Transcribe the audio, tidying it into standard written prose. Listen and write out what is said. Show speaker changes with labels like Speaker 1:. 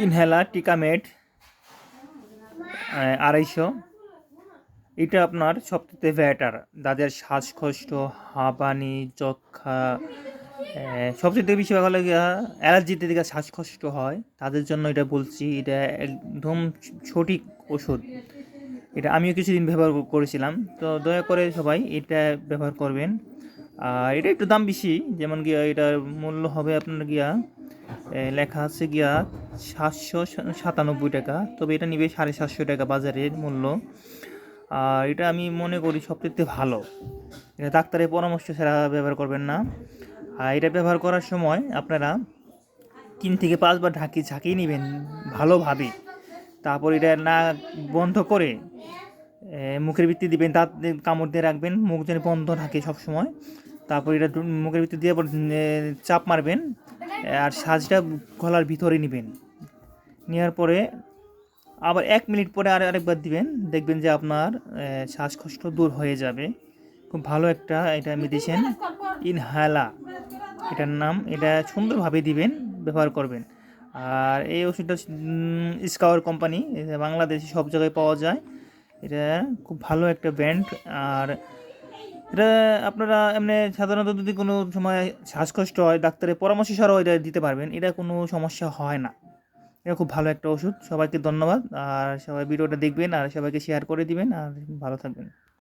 Speaker 1: Inhaler টিকামেট 250। এটা আপনার সবথেকে বেটার যাদের শ্বাসকষ্ট, হাঁপানি, যক্ষা, সবচেয়ে বেশি ভালো গিয়া অ্যালার্জিতে দিকে শ্বাসকষ্ট হয় তাদের জন্য এটা বলছি। এটা একদম সঠিক ওষুধ। এটা আমিও কিছুদিন ব্যবহার করেছিলাম, তো দয়া করে সবাই এটা ব্যবহার করবেন। আর এটা একটু দাম বেশি, যেমন গিয়া এটার মূল্য হবে আপনার গিয়া লেখা আছে গিয়া 797 টাকা, তবে এটা নিবে 750 টাকা বাজারের মূল্য। আর এটা আমি মনে করি সবথেকে ভালো। এটা ডাক্তারের পরামর্শ ছাড়া ব্যবহার করবেন না। আর এটা ব্যবহার করার সময় আপনারা 3 থেকে 5 বার ঝাঁকিয়ে নেবেন ভালোভাবে। তারপর এটা না বন্ধ করে মুখের ভিতরে দিবেন, দাঁত কামড় দিয়ে রাখবেন, মুখ যেন বন্ধ থাকে সবসময়। তারপর এটা মুখের ভিতরে দিয়ে চাপ মারবেন, আর শ্বাসটা গলার ভিতরে নেবেন। নেওয়ার পরে আবার 1 মিনিট পরে আরেকবার দিবেন, দেখবেন যে আপনার শ্বাসকষ্ট দূর হয়ে যাবে। খুব ভালো একটা এটা মেডিসিন, ইনহেলা এটার নাম। এটা সুন্দরভাবে দিবেন, ব্যবহার করবেন। আর এই ওষুধটা স্কাওয়ার কোম্পানি, বাংলাদেশে সব জায়গায় পাওয়া যায়। এটা খুব ভালো একটা ব্র্যান্ড। আর এটা আপনারা এমনি সাধারণত যদি কোনো সময় শ্বাসকষ্ট হয় ডাক্তারের পরামর্শ ছাড়াও এটা দিতে পারবেন, এটা কোনো সমস্যা হয় না। এটা খুব ভালো একটা ওষুধ। সবাইকে ধন্যবাদ। আর সবাই ভিডিওটা দেখবেন আর সবাইকে শেয়ার করে দিবেন, আর ভালো থাকবেন।